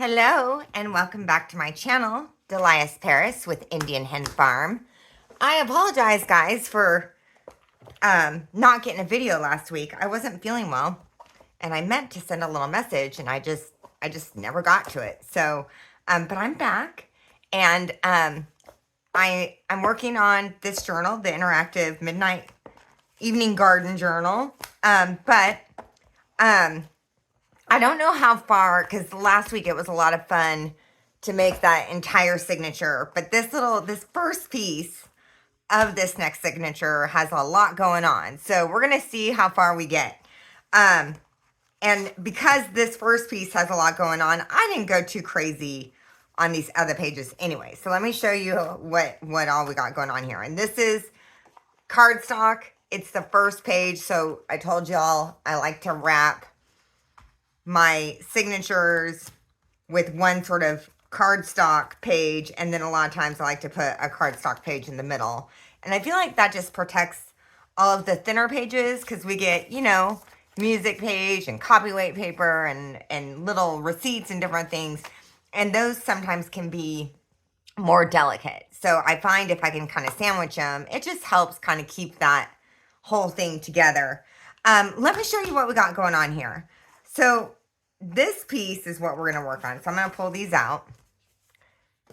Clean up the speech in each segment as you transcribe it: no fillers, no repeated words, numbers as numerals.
Hello and welcome back to my channel, Delias Paris with Indian Hen Farm. I apologize guys for not getting a video last week. I wasn't feeling well and I meant to send a little message and I just never got to it. So, but I'm back and I'm working on this journal, the interactive midnight evening garden journal. I don't know how far, because last week it was a lot of fun to make that entire signature. But this first piece of this next signature has a lot going on. So we're going to see how far we get. And because this first piece has a lot going on, I didn't go too crazy on these other pages anyway. So let me show you what all we got going on here. And this is cardstock. It's the first page. So I told y'all I like to wrap my signatures with one sort of cardstock page, and then a lot of times I like to put a cardstock page in the middle. And I feel like that just protects all of the thinner pages, because we get, you know, music page and copyright paper and little receipts and different things. And those sometimes can be more delicate. So I find if I can kind of sandwich them, it just helps kind of keep that whole thing together. Let me show you what we got going on here. So this piece is what we're going to work on. So I'm going to pull these out,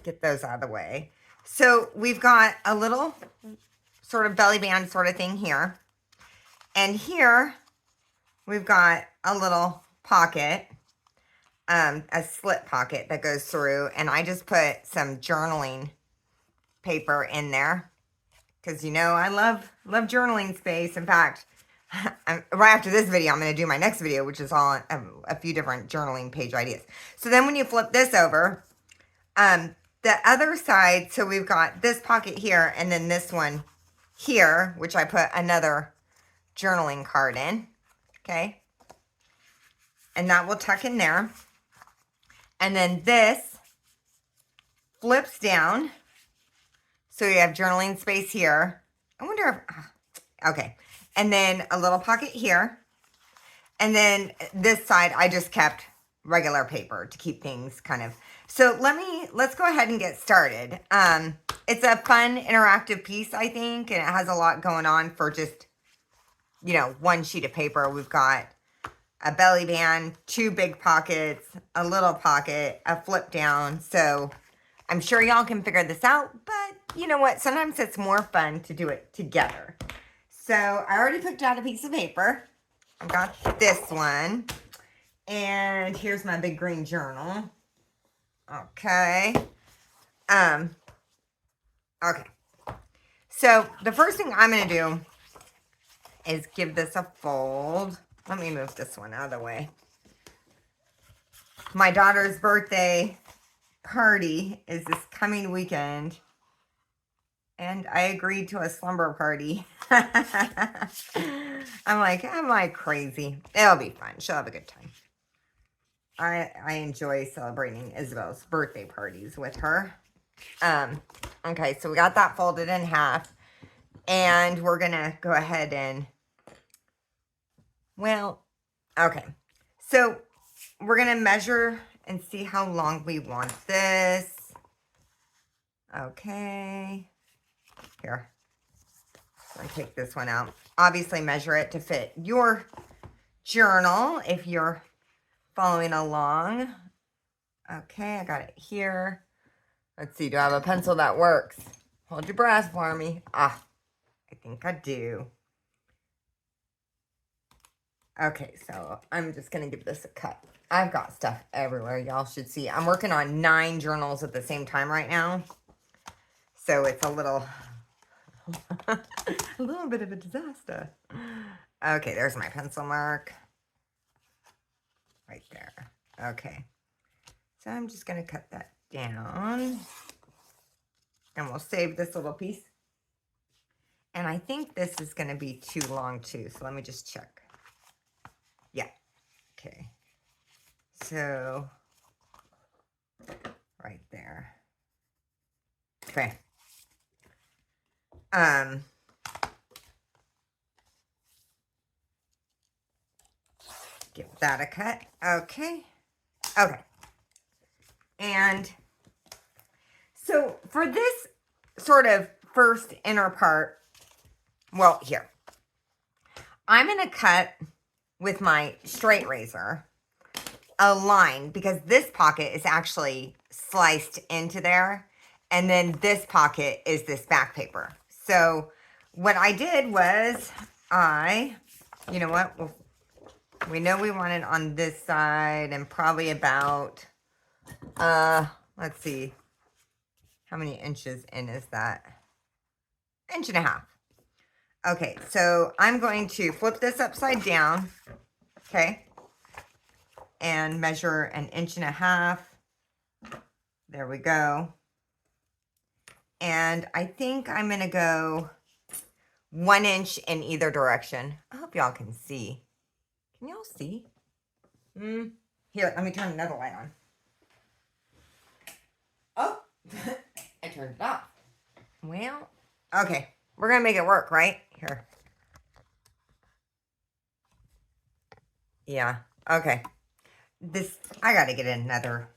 get those out of the way. So we've got a little sort of belly band sort of thing here. And here we've got a little pocket, a slit pocket that goes through. And I just put some journaling paper in there because, you know, I love journaling space. In fact, right after this video, I'm going to do my next video, which is all a few different journaling page ideas. So then when you flip this over, the other side, so we've got this pocket here and then this one here, which I put another journaling card in, okay? And that will tuck in there. And then this flips down. So you have journaling space here. I wonder if, okay. And then a little pocket here. And then this side, I just kept regular paper to keep things kind of. So let's go ahead and get started. It's a fun interactive piece, I think. And it has a lot going on for just, you know, one sheet of paper. We've got a belly band, two big pockets, a little pocket, a flip down. So I'm sure y'all can figure this out. But you know what? Sometimes it's more fun to do it together. So I already picked out a piece of paper. I've got this one. And here's my big green journal. Okay. Okay. So the first thing I'm going to do is give this a fold. Let me move this one out of the way. My daughter's birthday party is this coming weekend. And I agreed to a slumber party. I'm like crazy. It'll be fun. She'll have a good time. I enjoy celebrating Isabel's birthday parties with her. Okay, so we got that folded in half. And we're going to go ahead and, well, okay. So we're going to measure and see how long we want this. Okay. Here, I'm going to take this one out. Obviously, measure it to fit your journal if you're following along. Okay, I got it here. Let's see, do I have a pencil that works? Hold your breath for me. Ah, I think I do. Okay, so I'm just going to give this a cut. I've got stuff everywhere. Y'all should see. I'm working on 9 journals at the same time right now. So it's a little bit of a disaster. Okay, there's my pencil mark. Right there. Okay. So I'm just going to cut that down. And we'll save this little piece. And I think this is going to be too long too. So let me just check. Yeah. Okay. So right there. Okay. Give that a cut. Okay. Okay. And so for this sort of first inner part, well, here, I'm going to cut with my straight razor a line because this pocket is actually sliced into there. And then this pocket is this back paper. So what I did was you know what? Well, we know we want it on this side and probably about, let's see. How many inches in is that? 1.5 inches. Okay, so I'm going to flip this upside down. Okay. And measure 1.5 inches. There we go. And I think I'm going to go 1 inch in either direction. I hope y'all can see. Can y'all see? Here, let me turn another light on. Oh, I turned it off. Well, okay. We're going to make it work, right? Here. Yeah, okay. I got to get another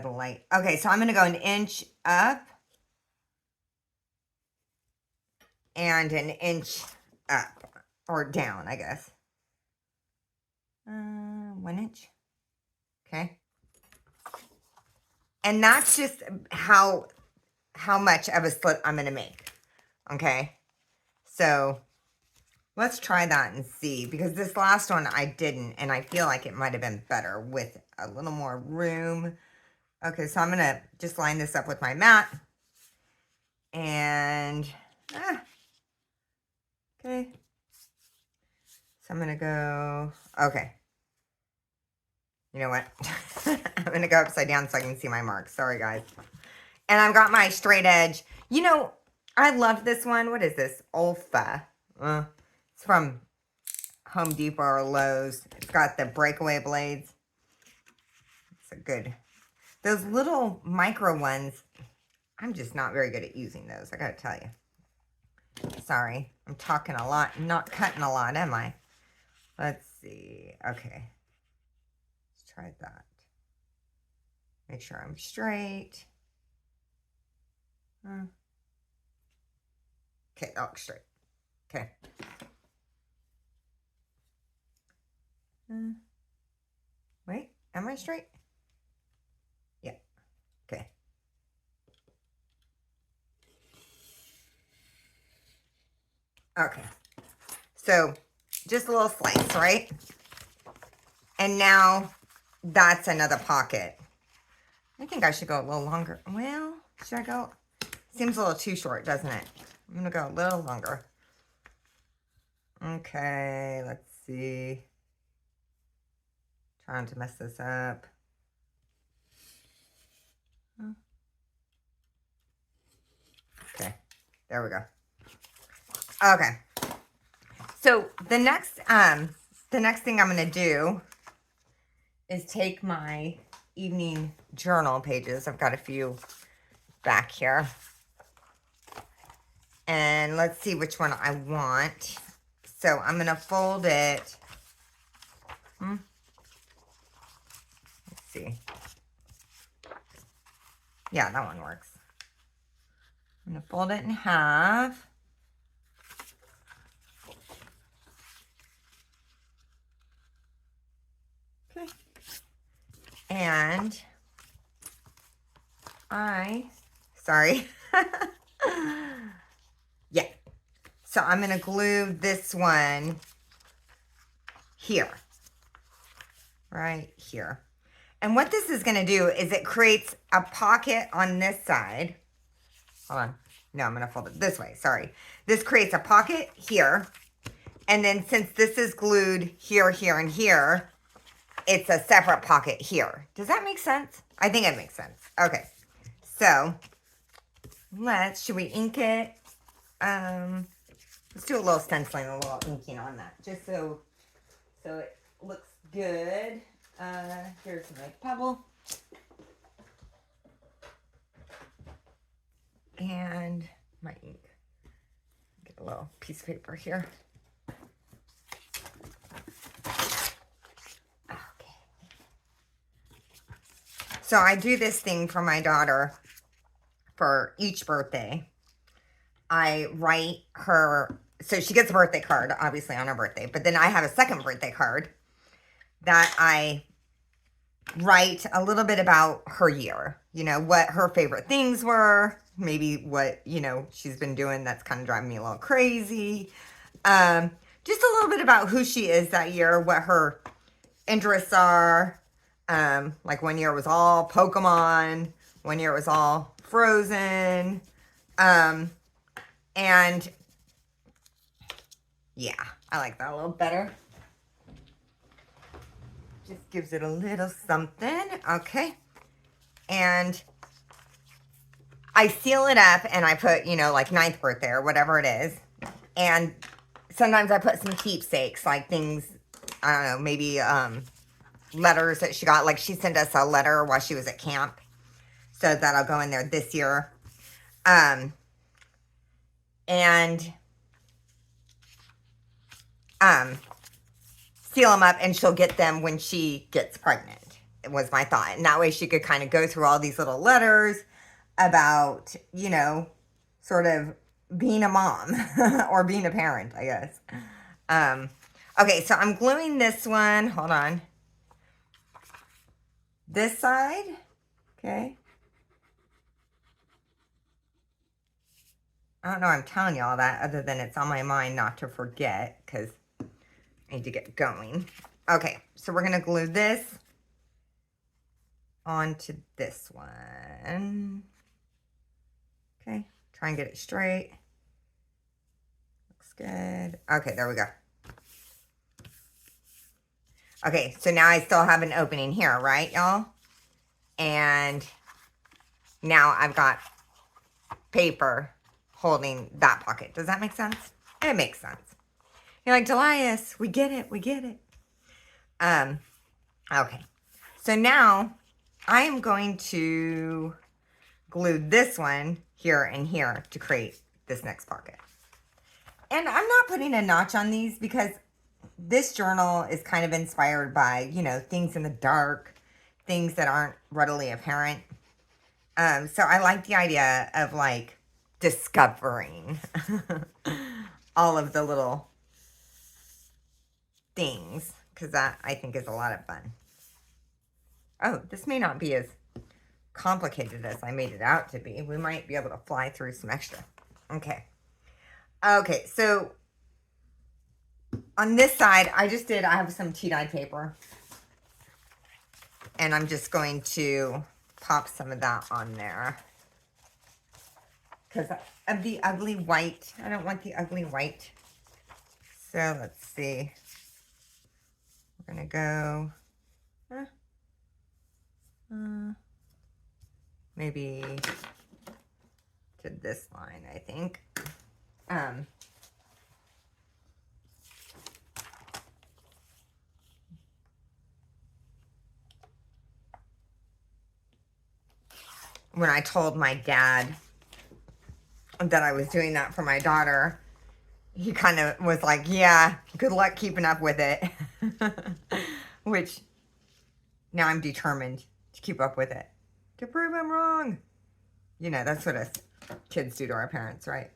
light. Okay, so I'm going to go 1 inch up. And 1 inch up. Or down, I guess. 1 inch. Okay. And that's just how much of a slit I'm going to make. Okay. So let's try that and see. Because this last one I didn't. And I feel like it might have been better with a little more room. Okay. So I'm going to just line this up with my mat. And, okay. So I'm going to go, okay. You know what? I'm going to go upside down so I can see my marks. Sorry, guys. And I've got my straight edge. You know, I love this one. What is this? Olfa. It's from Home Depot or Lowe's. It's got the breakaway blades. It's a good. Those little micro ones, I'm just not very good at using those. I got to tell you. Sorry. I'm talking a lot. I'm not cutting a lot, am I? Let's see. Okay. Let's try that. Make sure I'm straight. Okay, that looks straight. Okay. Wait, am I straight? Yeah. Okay. Okay. So, just a little slice, right? And now, that's another pocket. I think I should go a little longer. Well, should I go? Seems a little too short, doesn't it? I'm going to go a little longer. Okay, let's see. Trying to mess this up. Okay, there we go. Okay. So the next thing I'm going to do is take my evening journal pages. I've got a few back here. And let's see which one I want. So I'm going to fold it. Let's see. Yeah, that one works. I'm going to fold it in half. Okay. And sorry. Yeah. So I'm going to glue this one here. Right here. And what this is going to do is it creates a pocket on this side. Hold on. No, I'm going to fold it this way. Sorry. This creates a pocket here. And then since this is glued here, here, and here, it's a separate pocket here. Does that make sense? I think it makes sense. Okay. So, should we ink it? Let's do a little stenciling, a little inking on that. Just so it looks good. Here's my pebble. And my ink. Get a little piece of paper here. Okay. So I do this thing for my daughter for each birthday. I write her, so she gets a birthday card, obviously, on her birthday. But then I have a second birthday card that I write a little bit about her year. You know, what her favorite things were. Maybe what, you know, she's been doing that's kind of driving me a little crazy. Just a little bit about who she is that year, what her interests are. Like one year it was all Pokemon. One year it was all Frozen. And yeah, I like that a little better. Just gives it a little something. Okay. And I seal it up and I put, you know, like 9th birthday or whatever it is. And sometimes I put some keepsakes, like things, I don't know, maybe letters that she got. Like she sent us a letter while she was at camp. So that'll go in there this year. And seal them up and she'll get them when she gets pregnant. It was my thought. And that way she could kind of go through all these little letters about, you know, sort of being a mom or being a parent, I guess. Okay, so I'm gluing this one. Hold on. This side. Okay. I don't know I'm telling you all that other than it's on my mind not to forget because I need to get going. Okay, so we're going to glue this onto this one. Okay, try and get it straight. Looks good. Okay, there we go. Okay, so now I still have an opening here, right, y'all? And now I've got paper holding that pocket. Does that make sense? It makes sense. You're like, Delias, we get it, we get it. Okay. So now I am going to glue this one here and here to create this next pocket. And I'm not putting a notch on these because this journal is kind of inspired by, you know, things in the dark, things that aren't readily apparent. So I like the idea of like discovering all of the little things because that I think is a lot of fun. Oh, this may not be as complicated as I made it out to be. We might be able to fly through some extra. Okay. Okay, so on this side, I have some tea-dyed paper. And I'm just going to pop some of that on there. Because of the ugly white. I don't want the ugly white. So let's see. We're going to go... maybe to this line, I think. When I told my dad that I was doing that for my daughter, he kind of was like, yeah, good luck keeping up with it. Which now I'm determined to keep up with it. To prove I'm wrong. You know, that's what us kids do to our parents, right?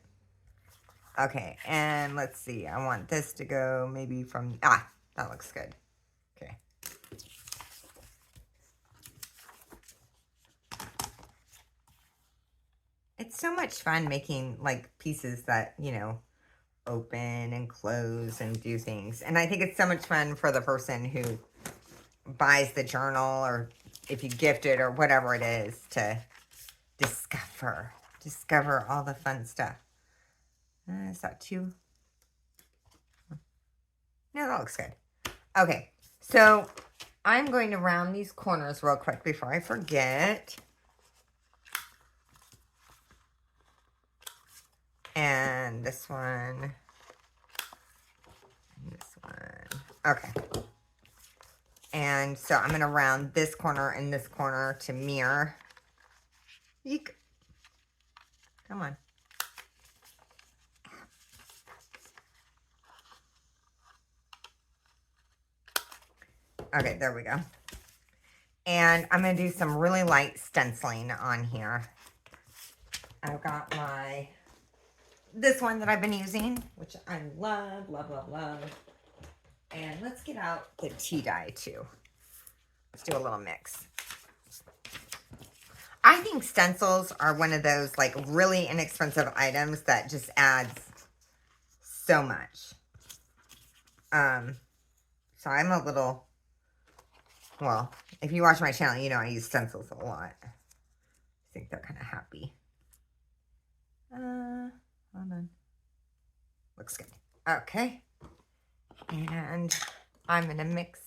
Okay, and let's see. I want this to go maybe from... Ah, that looks good. Okay. It's so much fun making, like, pieces that, you know, open and close and do things. And I think it's so much fun for the person who buys the journal or if you gift it or whatever it is to discover all the fun stuff. Is that too? No, that looks good. Okay, so I'm going to round these corners real quick before I forget. And this one. And this one. Okay. And so I'm going to round this corner and this corner to mirror. Eek. Come on. Okay, there we go. And I'm going to do some really light stenciling on here. I've got this one that I've been using, which I love, love, love, love. And let's get out the tea dye too. Let's do a little mix. I think stencils are one of those like really inexpensive items that just adds so much. So I'm a little, well, if you watch my channel, you know I use stencils a lot. I think they're kind of happy. Hold on. Looks good. Okay. And I'm going to mix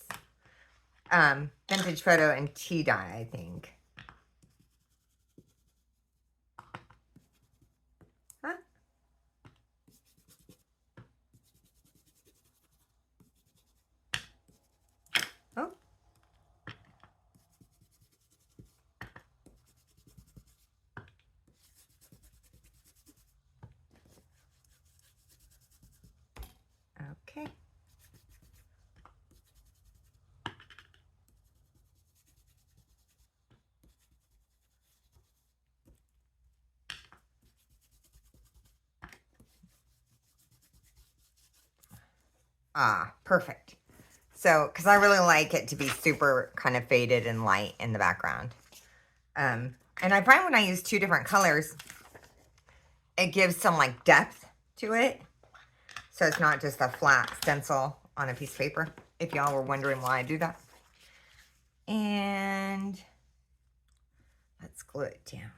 vintage photo and tea dye, I think. Huh? Oh. Okay. Ah, perfect. So, because I really like it to be super kind of faded and light in the background. And I find when I use two different colors, it gives some like depth to it. So it's not just a flat stencil on a piece of paper, if y'all were wondering why I do that. And let's glue it down.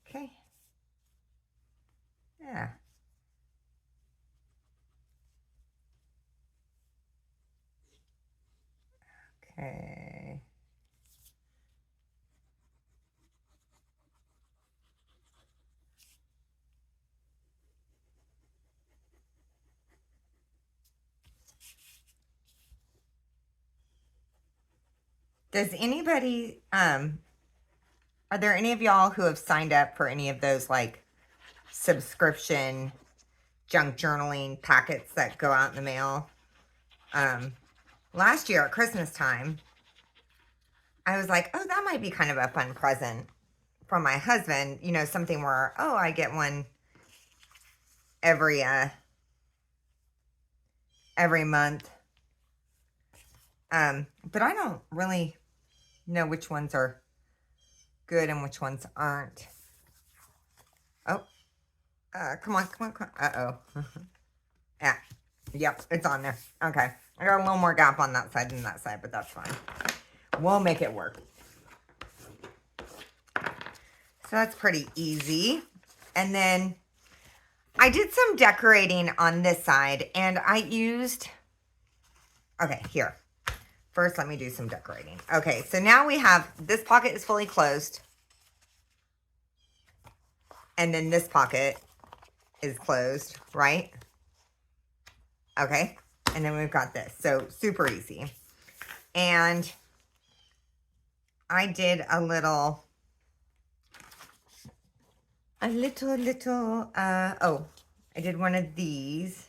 Okay. Yeah. Okay. Does anybody, are there any of y'all who have signed up for any of those like subscription junk journaling packets that go out in the mail? Last year at Christmas time, I was like, oh, that might be kind of a fun present from my husband. You know, something where, oh, I get one every month. But I don't really know which ones are good and which ones aren't. Oh, come on, come on, come on. Uh-oh. Yeah, yep, it's on there. Okay, I got a little more gap on that side than that side, but that's fine. We'll make it work. So that's pretty easy. And then I did some decorating on this side, and I used, okay, here. First, let me do some decorating. Okay, so now we have, this pocket is fully closed. And then this pocket is closed, right? Okay, and then we've got this. So super easy. And I did a little, oh, I did one of these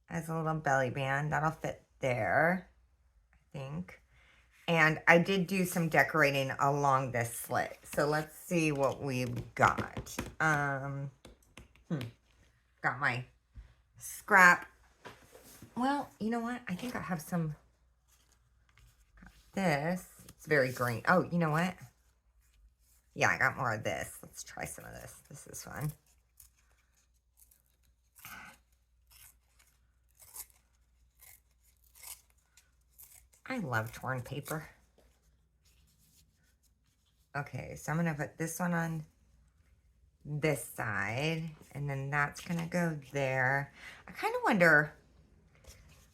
as a little belly band. That'll fit there, I think. And I did do some decorating along this slit. So let's see what we've got. Got my scrap. Well, you know what? I think I have some, got this. It's very green. Oh, you know what? Yeah, I got more of this. Let's try some of this. This is fun. I love torn paper. Okay, so I'm going to put this one on this side, and then that's going to go there. I kind of wonder,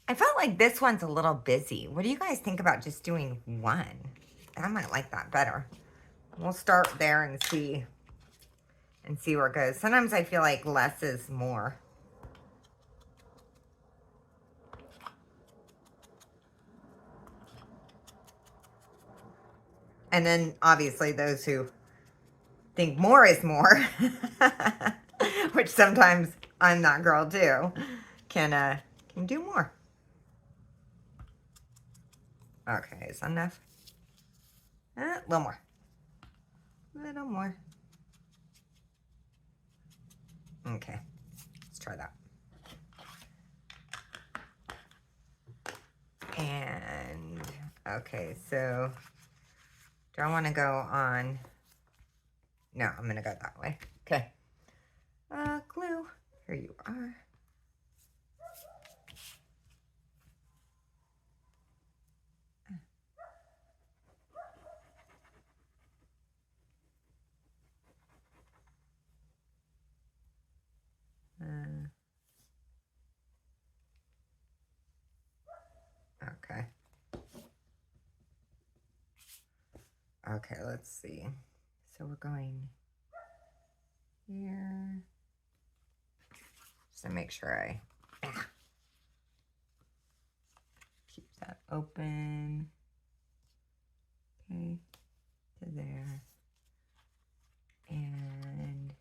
I felt like this one's a little busy. What do you guys think about just doing one? I might like that better. We'll start there and see where it goes. Sometimes I feel like less is more. And then obviously those who think more is more, which sometimes I'm that girl too, can do more. Okay, is that enough? A little more. A little more. Okay, let's try that. And, okay, so do I want to go on? No, I'm going to go that way. Okay. Glue. Here you are. Okay. Okay, let's see. So we're going here. Just to make sure I keep that open. Okay, to there. And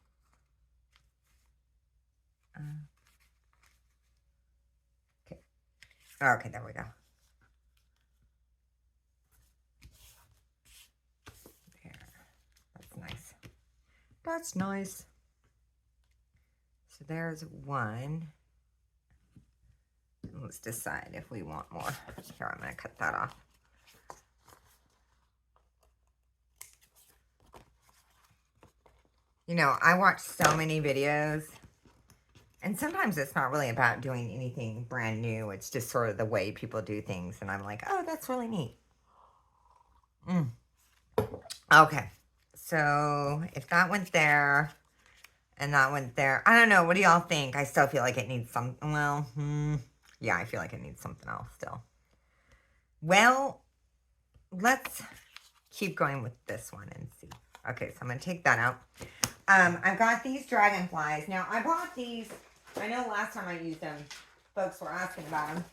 okay. Okay, there we go. There. That's nice. That's nice. So there's one. Let's decide if we want more. Here, I'm going to cut that off. You know, I watch so many videos, and sometimes it's not really about doing anything brand new. It's just sort of the way people do things, and I'm like, oh, that's really neat. Okay, so if that went there, and that went there, I don't know. What do y'all think? I still feel like it needs some, well, yeah, I feel like it needs something else still. Well, let's keep going with this one and see. Okay, so I'm going to take that out. I've got these dragonflies. Now, I bought these. I know last time I used them, folks were asking about them.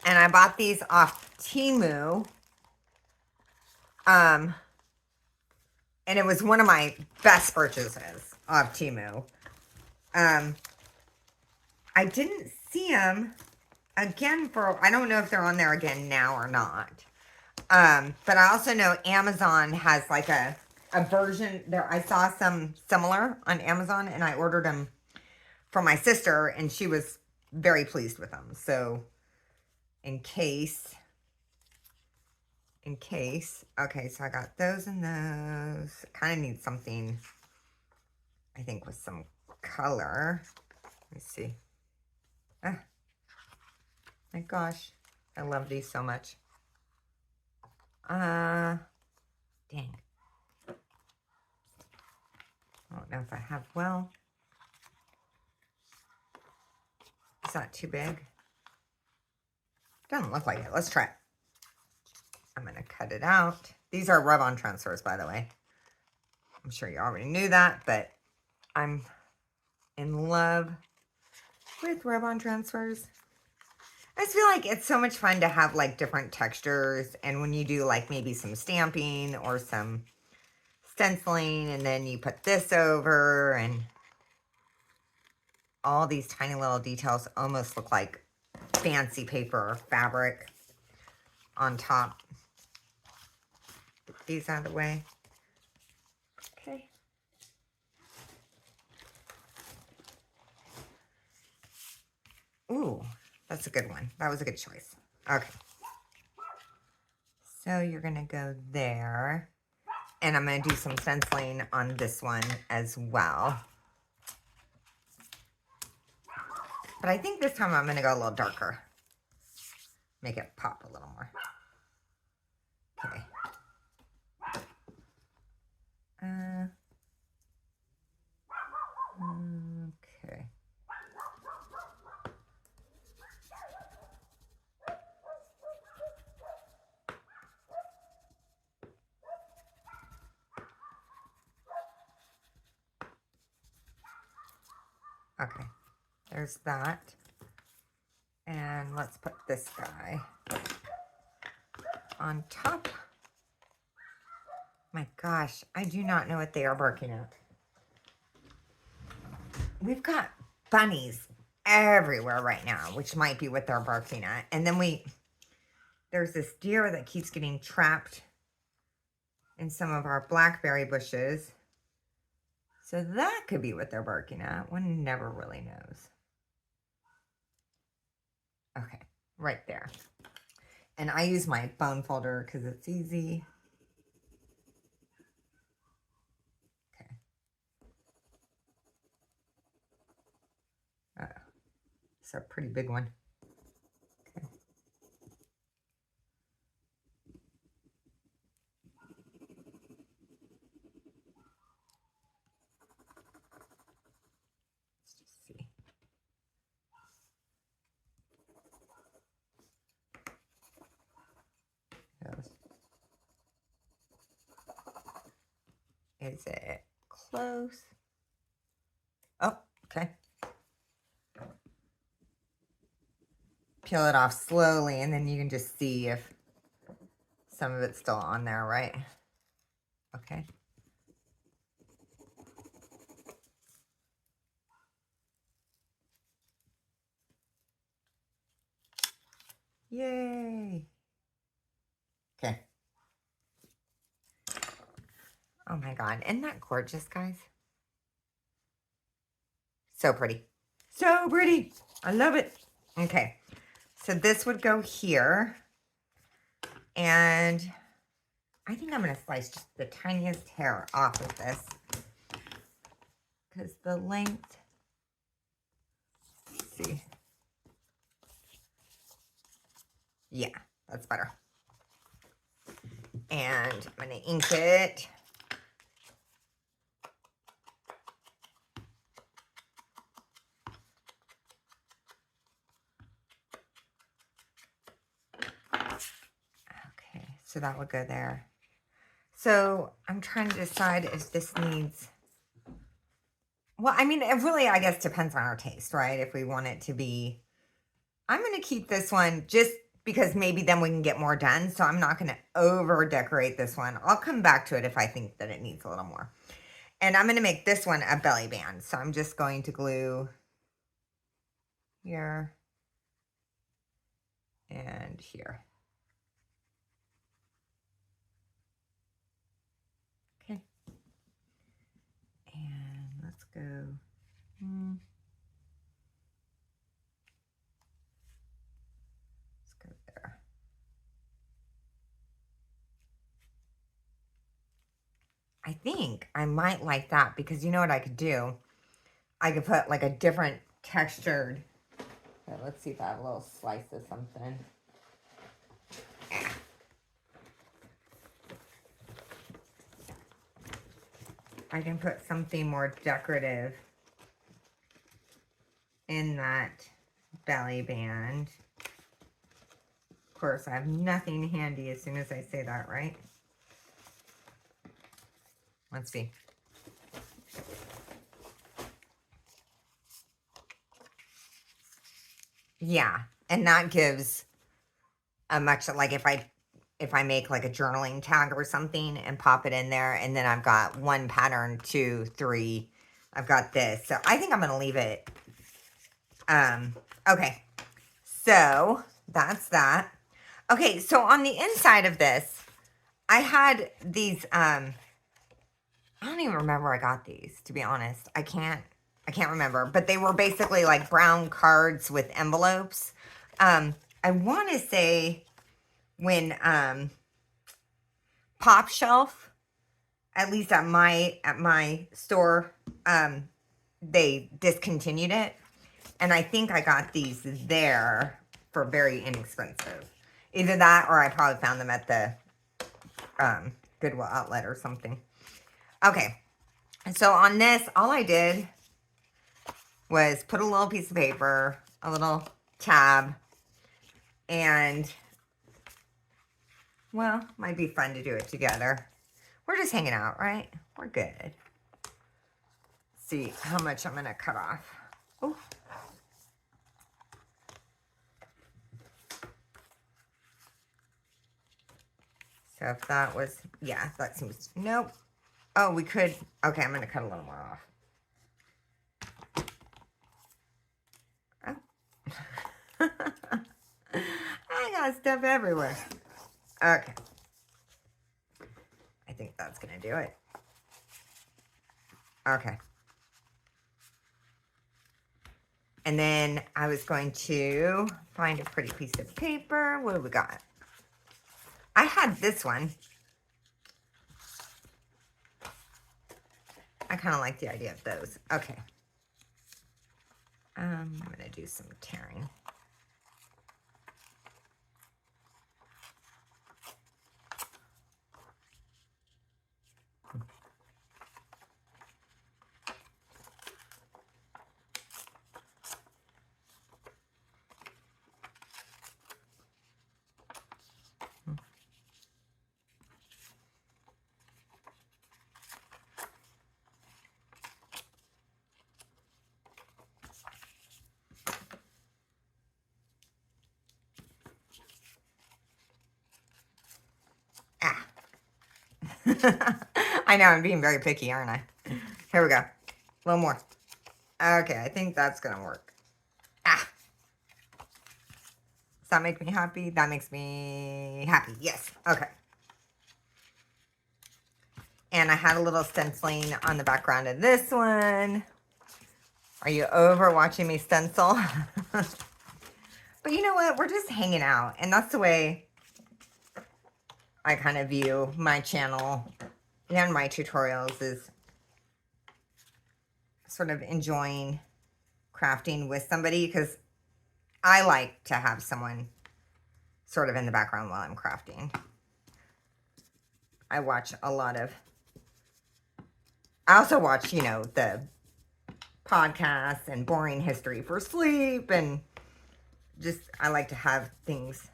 And I bought these off Temu. And it was one of my best purchases off Temu. I didn't see them again for, I don't know if they're on there again now or not. But I also know Amazon has like a version there. I saw some similar on Amazon, and I ordered them for my sister, and she was very pleased with them. So in case, okay, so I got those and those. Kind of need something, I think, with some color. Let me see. My gosh, I love these so much. Dang. I don't know if I have, well, it's not too big. Doesn't look like it. Let's try it. I'm going to cut it out. These are rub-on transfers, by the way. I'm sure you already knew that, but I'm in love with rub-on transfers. I just feel like it's so much fun to have like different textures, and when you do like maybe some stamping or some stenciling, and then you put this over, and all these tiny little details almost look like fancy paper or fabric on top. Get these out of the way. Okay. Ooh, that's a good one. That was a good choice. Okay. So you're going to go there. And I'm going to do some stenciling on this one as well. But I think this time I'm going to go a little darker. Make it pop a little more. Okay. Okay. Okay. There's that. And let's put this guy on top. My gosh, I do not know what they are barking at. We've got bunnies everywhere right now, which might be what they're barking at. And then there's this deer that keeps getting trapped in some of our blackberry bushes. So that could be what they're barking at. One never really knows. Okay, right there. And I use my bone folder because it's easy. Okay. It's a pretty big one. Okay. Let's just see. Is it close? Oh, okay. Peel it off slowly, and then you can just see if some of it's still on there, right? Okay. Yay. Okay. Oh my God. Isn't that gorgeous, guys? So pretty. So pretty. I love it. Okay. So this would go here. And I think I'm going to slice just the tiniest hair off of this. Because the length, let's see. Yeah, that's better. And I'm going to ink it. Okay, so that would go there. So I'm trying to decide if this needs, well, I mean, it really, I guess, depends on our taste, right? If we want it to be, I'm going to keep this one just because maybe then we can get more done. So I'm not going to over decorate this one. I'll come back to it if I think that it needs a little more. And I'm going to make this one a belly band. So I'm just going to glue here and here. Okay. And let's go. Let's go there. I think I might like that because you know what I could do? I could put like a different textured. Let's see if I have a little slice of something. I can put something more decorative in that belly band. Of course, I have nothing handy as soon as I say that, right? Let's see. Yeah, and that gives a much, like if I make like a journaling tag or something and pop it in there, and then I've got 1 pattern, 2, 3, I've got this. So I think I'm going to leave it. Okay, so that's that. Okay, so on the inside of this, I had these, I don't even remember where I got these, to be honest. I can't remember, but they were basically like brown cards with envelopes. I want to say when, Pop Shelf, at least at my store, they discontinued it. And I think I got these there for very inexpensive. Either that or I probably found them at the Goodwill outlet or something. Okay. And so on this, all I did was put a little piece of paper, a little tab, and, well, might be fun to do it together. We're just hanging out, right? We're good. See how much I'm going to cut off. Oh. So if that was, yeah, that seems, nope. Oh, we could, okay, I'm going to cut a little more off. Oh. I got stuff everywhere. Okay. I think that's going to do it. Okay. And then I was going to find a pretty piece of paper. What do we got? I had this one. I kind of like the idea of those. Okay. I'm going to do some tearing. Ah. I know, I'm being very picky, aren't I? Here we go. A little more. Okay, I think that's going to work. Ah. Does that make me happy? That makes me happy. Yes. Okay. And I had a little stenciling on the background of this one. Are you over watching me stencil? But you know what? We're just hanging out. And that's the way I kind of view my channel and my tutorials, is sort of enjoying crafting with somebody, because I like to have someone sort of in the background while I'm crafting. I watch a lot of, I also watch, you know, the podcasts and Boring History for Sleep, and just, I like to have things.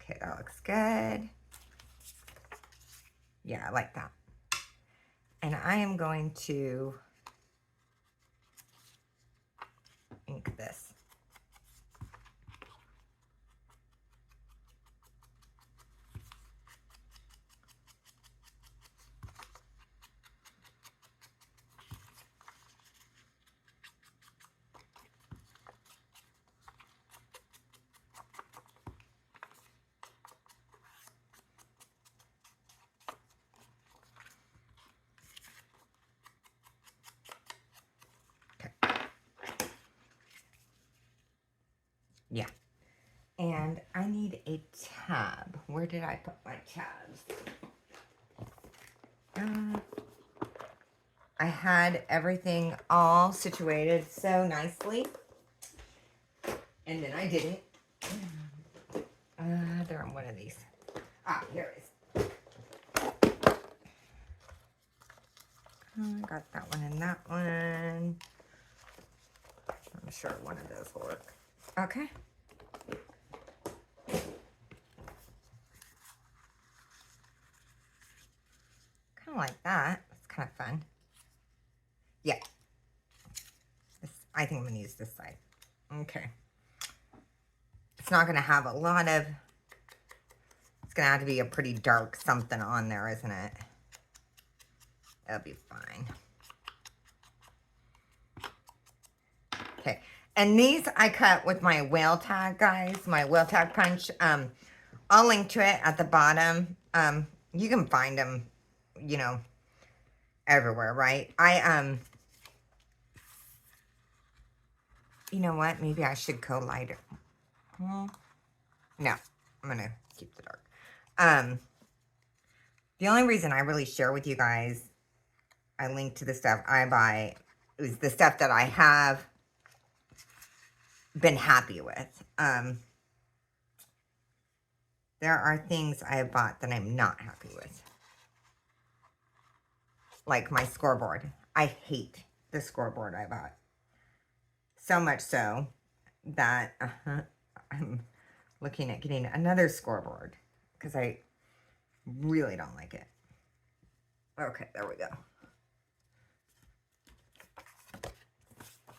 Okay, that looks good. Yeah, I like that. And I am going to ink this. Yeah. And I need a tab. Where did I put my tabs? I had everything all situated so nicely. And then I didn't. They're on one of these. Ah, here it is. I got that one and that one. I'm sure one of those will work. Okay. Kind of like that. It's kind of fun. Yeah. I think I'm going to use this side. Okay. It's not going to have a lot of, it's going to have to be a pretty dark something on there, isn't it? It'll be fine. Okay. And these I cut with my whale tag, guys. My whale tag punch. I'll link to it at the bottom. You can find them, you know, everywhere, right? You know what? Maybe I should go lighter. No, I'm going to keep the dark. The only reason I really share with you guys, I link to the stuff I buy, is the stuff that I have been happy with. There are things I have bought that I'm not happy with. Like my scoreboard. I hate the scoreboard I bought. So much so that I'm looking at getting another scoreboard, because I really don't like it. Okay, there we go.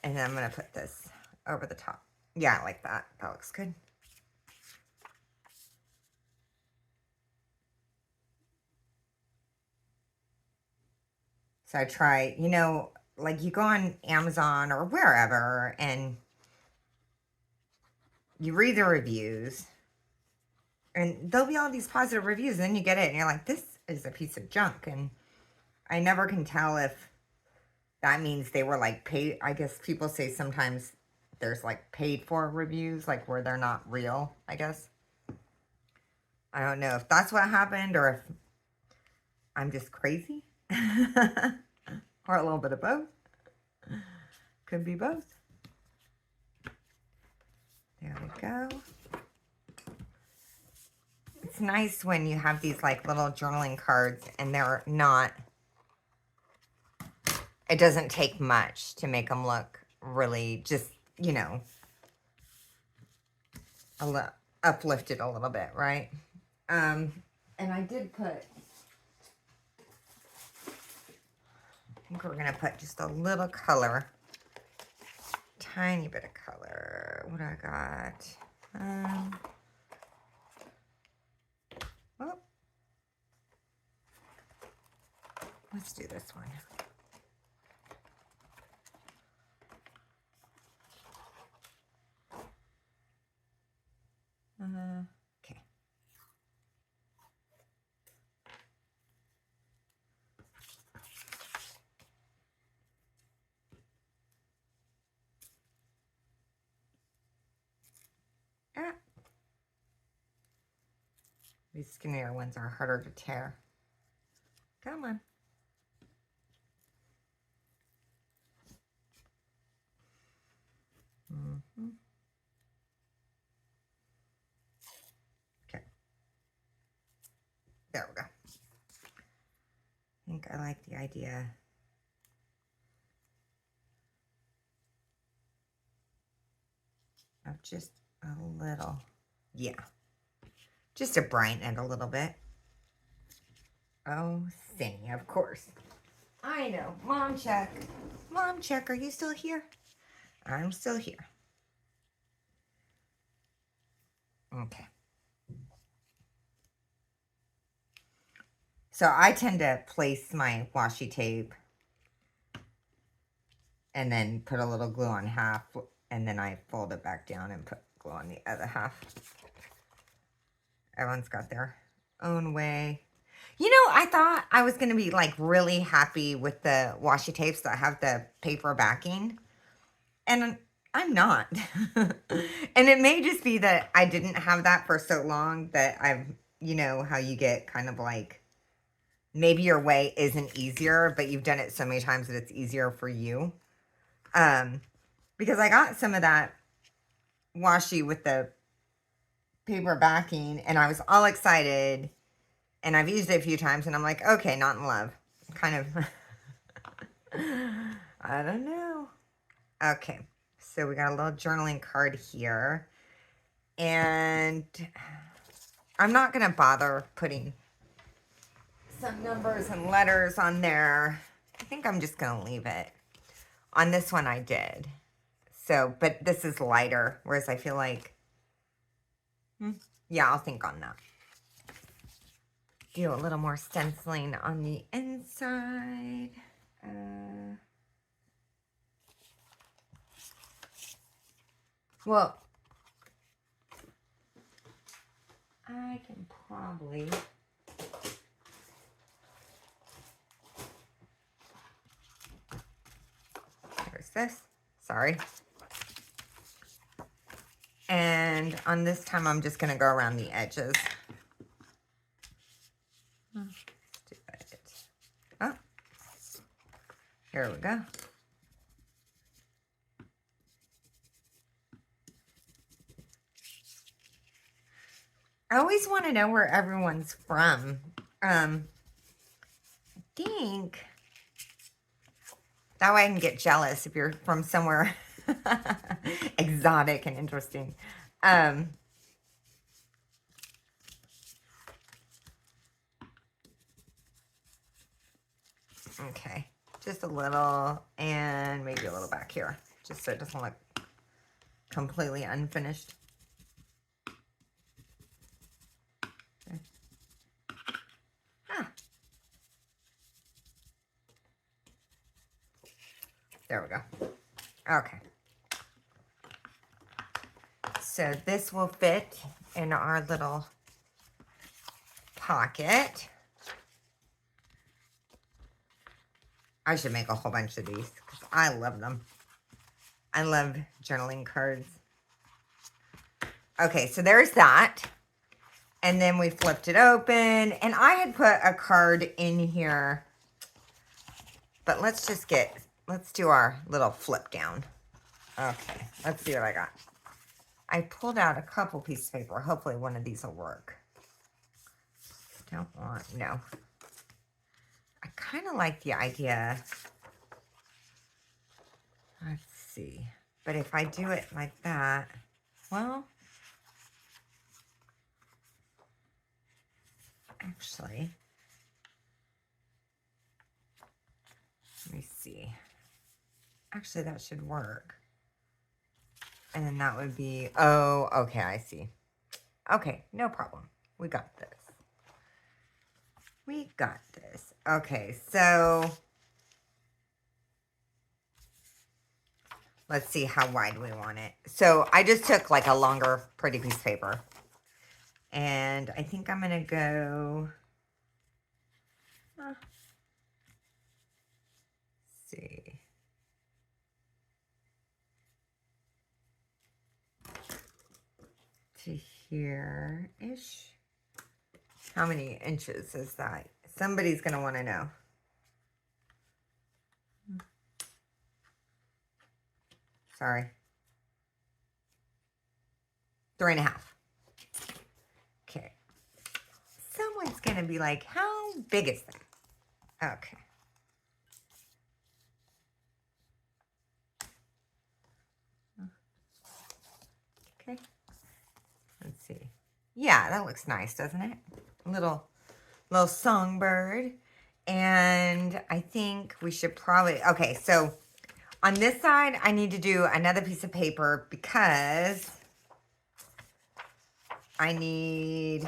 And then I'm going to put this over the top. Yeah, I like that. That looks good. So I try, you know, like you go on Amazon or wherever, and you read the reviews, and there'll be all these positive reviews, and then you get it, and you're like, this is a piece of junk. And I never can tell if that means they were like paid. I guess people say sometimes there's like paid for reviews, like where they're not real, I guess. I don't know if that's what happened or if I'm just crazy or a little bit of both. Could be both. There we go. It's nice when you have these like little journaling cards and they're not, it doesn't take much to make them look really just, you know, uplifted a little bit, right? And I did put, I think we're going to put just a little color, tiny bit of color. What I got? Oh, let's do this one. Okay. Ah. These skinnier ones are harder to tear. Come on. Mm-hmm. Okay. There we go. I think I like the idea. Of just a little, yeah. Just to brighten it a little bit. Oh, Cindy, of course. I know. Mom check. Mom check, are you still here? I'm still here. Okay. So I tend to place my washi tape and then put a little glue on half, and then I fold it back down and put glue on the other half. Everyone's got their own way. You know, I thought I was going to be like really happy with the washi tapes that have the paper backing. And I'm not. And it may just be that I didn't have that for so long that I've, you know, how you get kind of like, maybe your way isn't easier, but you've done it so many times that it's easier for you. Because I got some of that washi with the paper backing and I was all excited and I've used it a few times and I'm like, okay, not in love. Kind of, I don't know. Okay. So we got a little journaling card here. And I'm not going to bother putting some numbers and letters on there. I think I'm just going to leave it. On this one I did. So, but this is lighter. Whereas I feel like, yeah, I'll think on that. Do a little more stenciling on the inside. Well, I can probably... There's this. Sorry. And on this time, I'm just going to go around the edges. Let's do it. Oh, here we go. I always want to know where everyone's from. I think that way I can get jealous if you're from somewhere exotic and interesting. Okay, just a little, and maybe a little back here, just so it doesn't look completely unfinished. Okay. Ah. There we go. Okay. So this will fit in our little pocket. I should make a whole bunch of these because I love them. I love journaling cards. Okay, so there's that. And then we flipped it open. And I had put a card in here. But let's do our little flip down. Okay, let's see what I got. I pulled out a couple pieces of paper. Hopefully one of these will work. No. I kind of like the idea. Let's see. But if I do it like that, well, actually, let me see. Actually, that should work. And then that would be, oh, okay, I see. Okay, no problem. We got this. We got this. Okay, so let's see how wide we want it. So I just took like a longer, pretty piece of paper. And I think I'm going to go, let's see. To here-ish. How many inches is that? Somebody's going to want to know. Sorry. 3.5. Okay. Someone's going to be like, how big is that? Okay. Okay. Let's see. Yeah, that looks nice, doesn't it? Little songbird. And I think we should probably, okay, so on this side, I need to do another piece of paper because I need,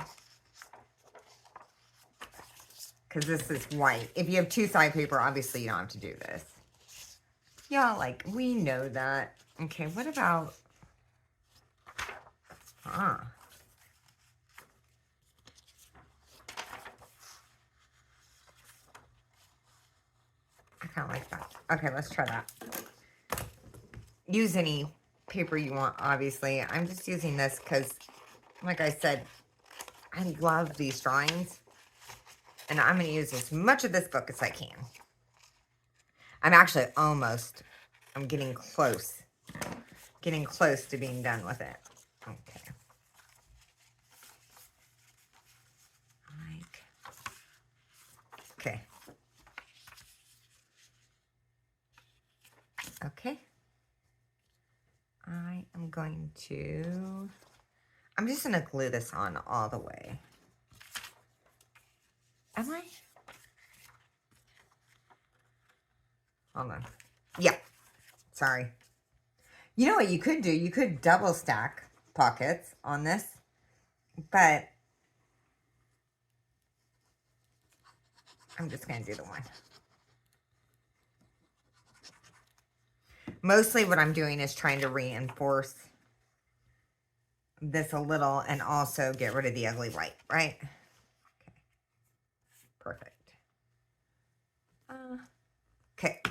because this is white. If you have two-side paper, obviously you don't have to do this. Yeah, like, we know that. Okay, what about, I kind of like that. Okay, let's try that. Use any paper you want, obviously. I'm just using this because, like I said, I love these drawings. And I'm going to use as much of this book as I can. I'm actually I'm getting close. Getting close to being done with it. Okay. Okay. Okay. I am going to, I'm just going to glue this on all the way. Am I? Hold on. Yeah. Sorry. You know what you could do? You could double stack pockets on this, but I'm just going to do the one. Mostly what I'm doing is trying to reinforce this a little and also get rid of the ugly white, right? Okay. Perfect. Okay.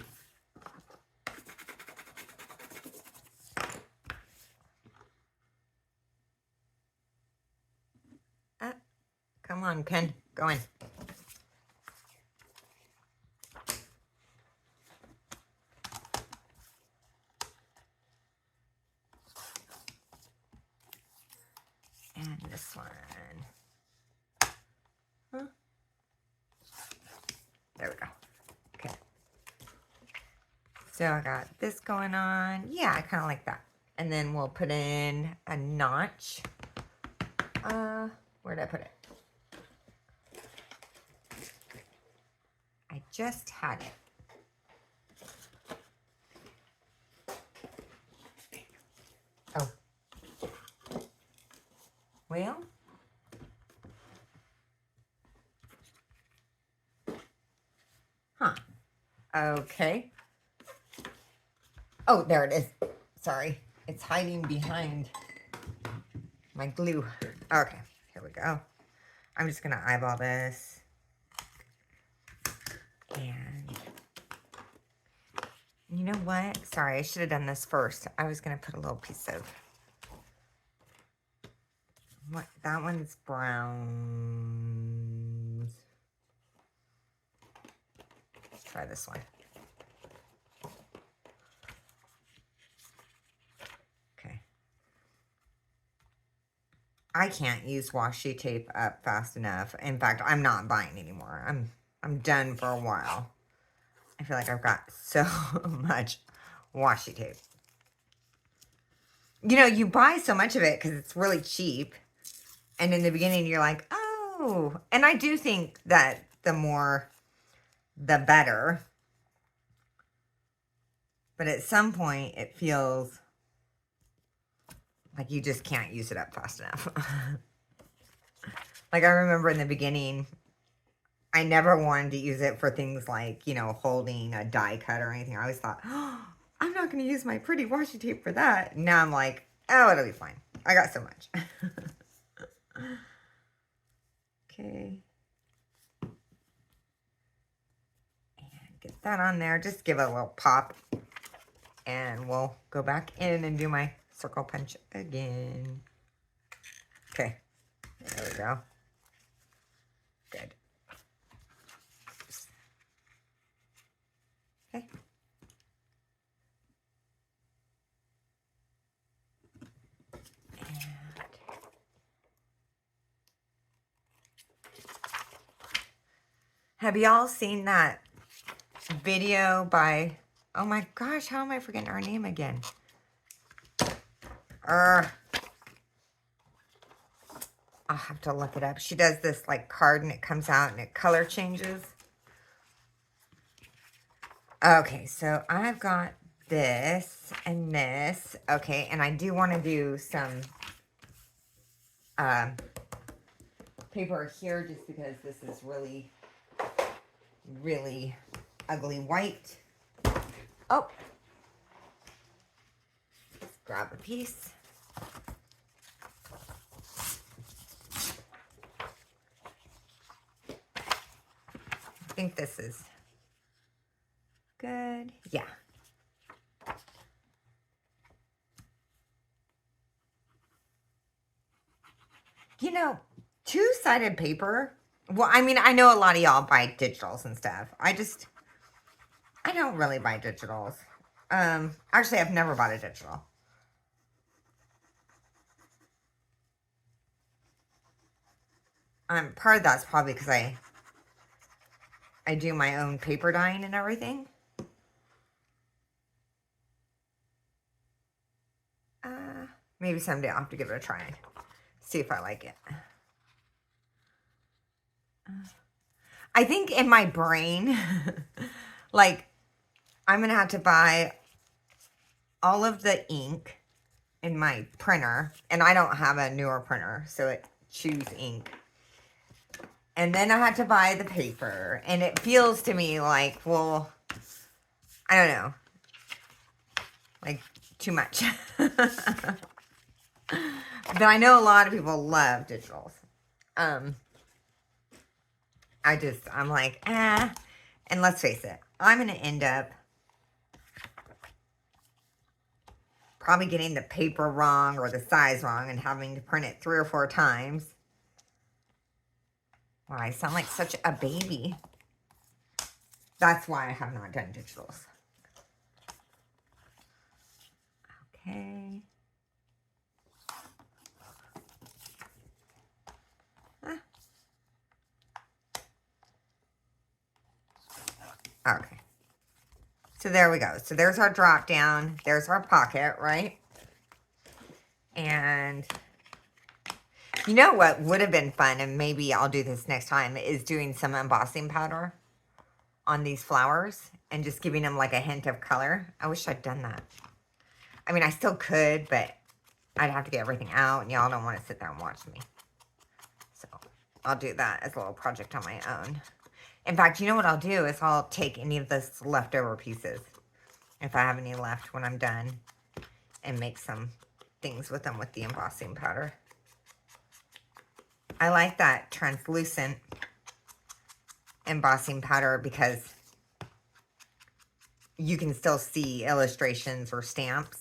Come on, pen. Go in. And this one. Huh? There we go. Okay. So I got this going on. Yeah, I kind of like that. And then we'll put in a notch. Where did I put it? I just had it. Oh. Well. Huh. Okay. Oh, there it is. Sorry. It's hiding behind my glue. Okay, here we go. I'm just going to eyeball this. And you know what? Sorry, I should have done this first. I was going to put a little piece of... What? That one's brown. Let's try this one. Okay. I can't use washi tape up fast enough. In fact, I'm not buying anymore. I'm done for a while. I feel like I've got so much washi tape. You know, you buy so much of it because it's really cheap. And in the beginning, you're like, oh. And I do think that the more, the better. But at some point, it feels like you just can't use it up fast enough. Like I remember in the beginning, I never wanted to use it for things like, you know, holding a die cut or anything. I always thought, oh, I'm not going to use my pretty washi tape for that. Now I'm like, oh, it'll be fine. I got so much. Okay. And get that on there. Just give it a little pop. And we'll go back in and do my circle punch again. Okay. There we go. Good. Okay. Have y'all seen that video by, oh my gosh, how am I forgetting her name again? I'll have to look it up. She does this like card and it comes out and it color changes. Okay, so I've got this and this. Okay, and I do want to do some paper here just because this is really, really ugly white. Oh, let's grab a piece. I think this is good. Yeah. You know, two-sided paper. Well, I mean, I know a lot of y'all buy digitals and stuff. I don't really buy digitals. Actually, I've never bought a digital. Part of that's probably because I do my own paper dyeing and everything. Maybe someday I'll have to give it a try. See if I like it. I think in my brain, like, I'm going to have to buy all of the ink in my printer. And I don't have a newer printer, so it chews ink. And then I had to buy the paper. And it feels to me like, well, I don't know. Like, too much. But I know a lot of people love digitals. I'm like, And let's face it, I'm going to end up probably getting the paper wrong or the size wrong and having to print it 3 or 4 times. Wow, I sound like such a baby. That's why I have not done digitals. Okay. Okay. So there we go. So there's our drop down. There's our pocket, right? And you know what would have been fun, and maybe I'll do this next time, is doing some embossing powder on these flowers and just giving them like a hint of color. I wish I'd done that. I mean, I still could, but I'd have to get everything out, and y'all don't want to sit there and watch me. So I'll do that as a little project on my own. In fact, you know what I'll do is I'll take any of this leftover pieces, if I have any left when I'm done, and make some things with them with the embossing powder. I like that translucent embossing powder because you can still see illustrations or stamps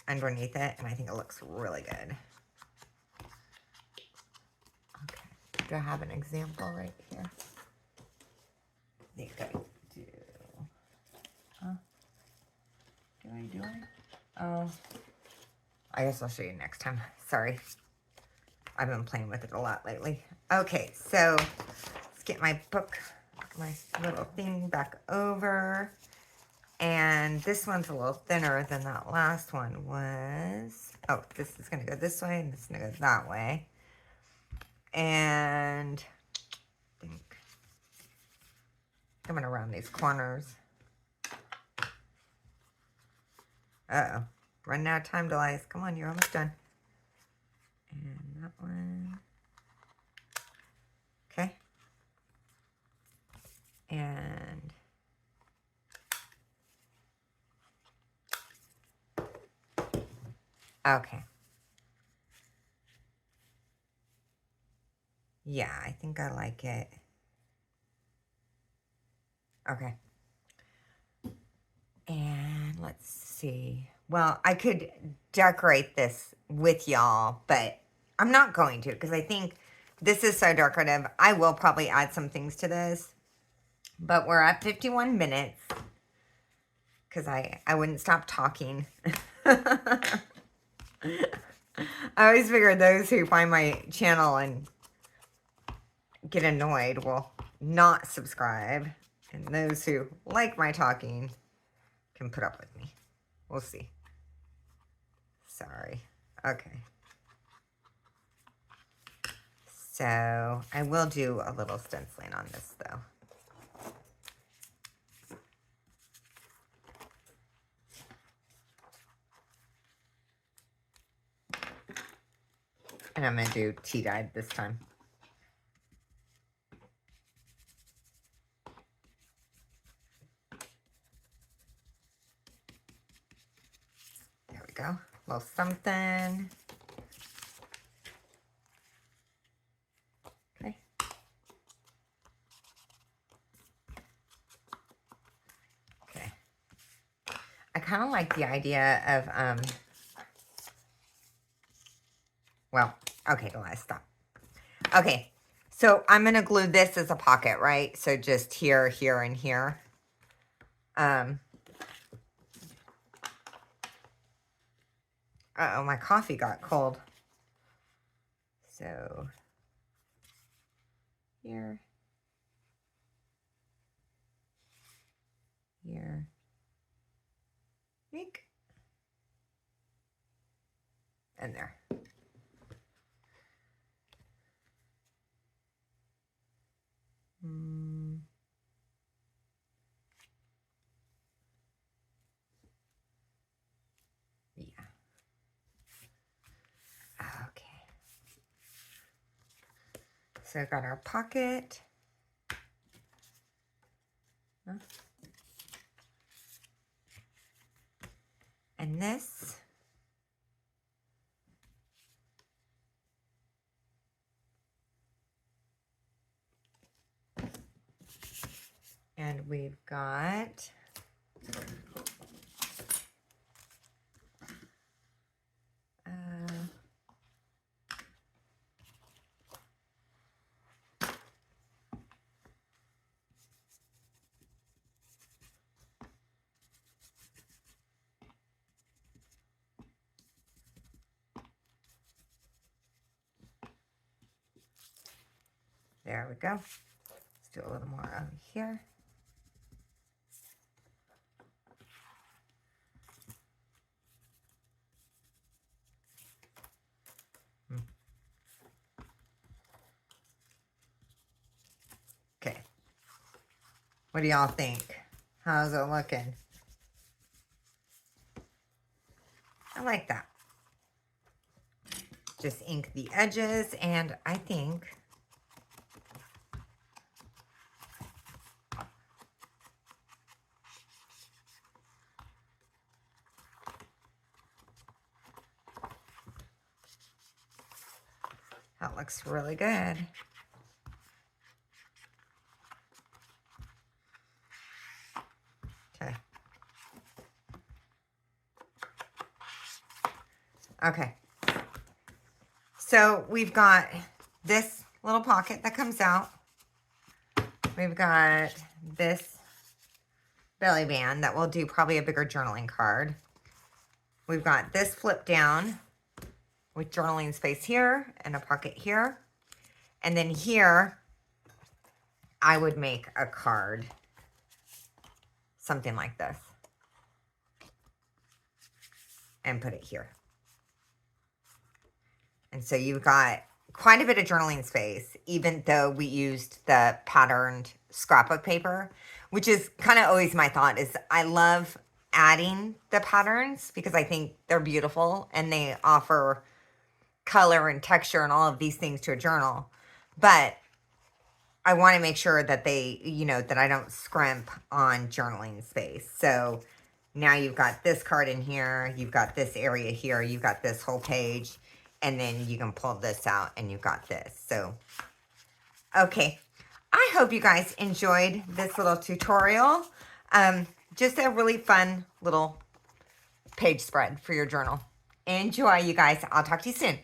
underneath it, and I think it looks really good. Okay, do I have an example right here? I think I do. Do I do it? Oh, I guess I'll show you next time. Sorry. I've been playing with it a lot lately. Okay, so let's get my book, my little thing back over. And this one's a little thinner than that last one was. Oh, this is going to go this way, and this is going to go that way. And I think coming around these corners. Uh-oh. Running out of time, Delias. Come on, you're almost done. And that one. Okay. And okay. Yeah, I think I like it. Okay. And let's see. Well, I could decorate this with y'all, but I'm not going to because I think this is so decorative. I will probably add some things to this, but we're at 51 minutes because I wouldn't stop talking. I always figure those who find my channel and get annoyed will not subscribe, and those who like my talking can put up with me. We'll see. Sorry. Okay. So I will do a little stenciling on this though. And I'm going to do tea dyed this time. There we go. A little something. Okay. Okay. I kind of like the idea of, well, okay, let's stop. Okay, so I'm going to glue this as a pocket, right? So just here, here, and here. Uh-oh, my coffee got cold. So, here. Here. Eek. And there. Yeah. Okay. So I've got our pocket. And this. And we've got there we go. Let's do a little more over here. Okay. What do y'all think? How's it looking? I like that. Just ink the edges, and I think that That looks really good. Okay. Okay. So we've got this little pocket that comes out. We've got this belly band that will do probably a bigger journaling card. We've got this flip down with journaling space here and a pocket here. And then here, I would make a card, something like this, and put it here. And so you've got quite a bit of journaling space, even though we used the patterned scrapbook paper, which is kind of always my thought is I love adding the patterns because I think they're beautiful and they offer color and texture and all of these things to a journal. But I want to make sure that they, that I don't scrimp on journaling space. So now you've got this card in here, you've got this area here, you've got this whole page, and then you can pull this out and you've got this. So, okay. I hope you guys enjoyed this little tutorial. Just a really fun little page spread for your journal. Enjoy, you guys. I'll talk to you soon.